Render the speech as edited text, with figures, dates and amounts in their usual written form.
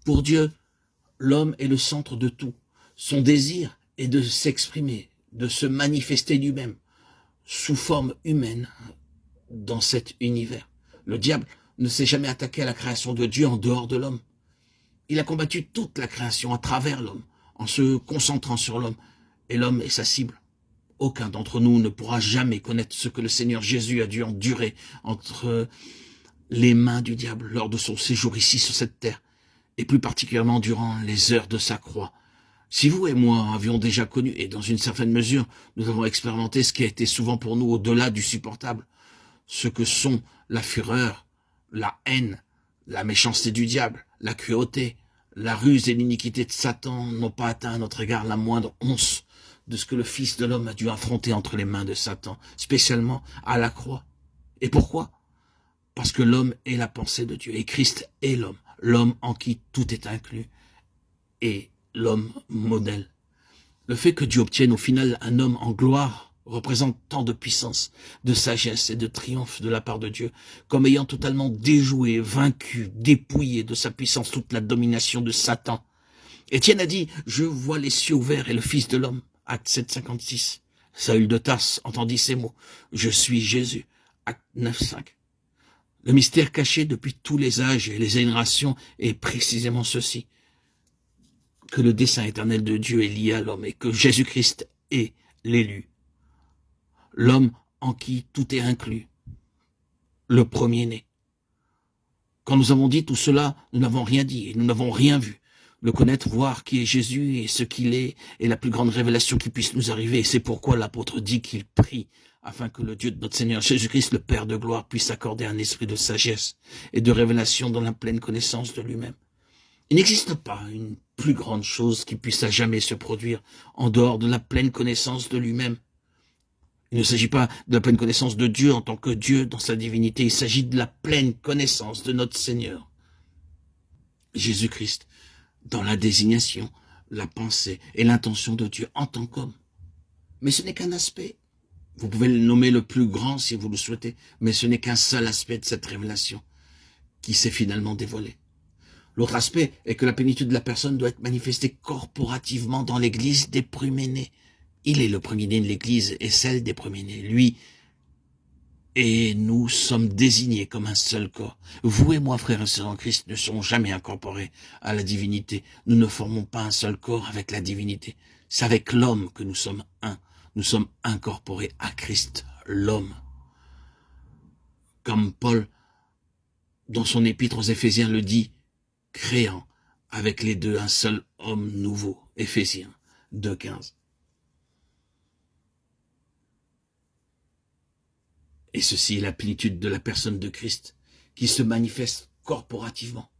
Pour Dieu, l'homme est le centre de tout. Son désir est de s'exprimer, de se manifester lui-même sous forme humaine dans cet univers. Le diable ne s'est jamais attaqué à la création de Dieu en dehors de l'homme. Il a combattu toute la création à travers l'homme, en se concentrant sur l'homme. Et l'homme est sa cible. Aucun d'entre nous ne pourra jamais connaître ce que le Seigneur Jésus a dû endurer entre les mains du diable lors de son séjour ici sur cette terre, et plus particulièrement durant les heures de sa croix. Si vous et moi avions déjà connu, et dans une certaine mesure, nous avons expérimenté ce qui a été souvent pour nous au-delà du supportable, ce que sont la fureur, la haine, la méchanceté du diable, la cruauté, la ruse et l'iniquité de Satan n'ont pas atteint à notre égard la moindre once de ce que le Fils de l'homme a dû affronter entre les mains de Satan, spécialement à la croix. Et pourquoi? Parce que l'homme est la pensée de Dieu, et Christ est l'homme, l'homme en qui tout est inclus, et l'homme modèle. Le fait que Dieu obtienne au final un homme en gloire représente tant de puissance, de sagesse et de triomphe de la part de Dieu, comme ayant totalement déjoué, vaincu, dépouillé de sa puissance toute la domination de Satan. Étienne a dit, je vois les cieux ouverts et le Fils de l'homme, acte 7, 56. Saül de Tarse entendit ces mots, je suis Jésus, acte 9, 5. Le mystère caché depuis tous les âges et les générations est précisément ceci, que le dessein éternel de Dieu est lié à l'homme et que Jésus-Christ est l'élu, l'homme en qui tout est inclus, le premier-né. Quand nous avons dit tout cela, nous n'avons rien dit et nous n'avons rien vu. Le connaître, voir qui est Jésus et ce qu'il est la plus grande révélation qui puisse nous arriver. Et c'est pourquoi l'apôtre dit qu'il prie afin que le Dieu de notre Seigneur Jésus-Christ, le Père de gloire, puisse accorder un esprit de sagesse et de révélation dans la pleine connaissance de lui-même. Il n'existe pas une plus grande chose qui puisse à jamais se produire en dehors de la pleine connaissance de lui-même. Il ne s'agit pas de la pleine connaissance de Dieu en tant que Dieu dans sa divinité, il s'agit de la pleine connaissance de notre Seigneur, Jésus-Christ, dans la désignation, la pensée et l'intention de Dieu en tant qu'homme. Mais ce n'est qu'un aspect. Vous pouvez le nommer le plus grand si vous le souhaitez, mais ce n'est qu'un seul aspect de cette révélation qui s'est finalement dévoilé. L'autre aspect est que la plénitude de la personne doit être manifestée corporativement dans l'Église des premiers-nés. Il est le premier-né de l'Église et celle des premiers-nés. Lui et nous sommes désignés comme un seul corps. Vous et moi, frères et sœurs en Christ, ne serons jamais incorporés à la divinité. Nous ne formons pas un seul corps avec la divinité. C'est avec l'homme que nous sommes un. Nous sommes incorporés à Christ, l'homme. Comme Paul, dans son épître aux Éphésiens, le dit, créant avec les deux un seul homme nouveau. Éphésiens 2,15. Et ceci est la plénitude de la personne de Christ qui se manifeste corporativement.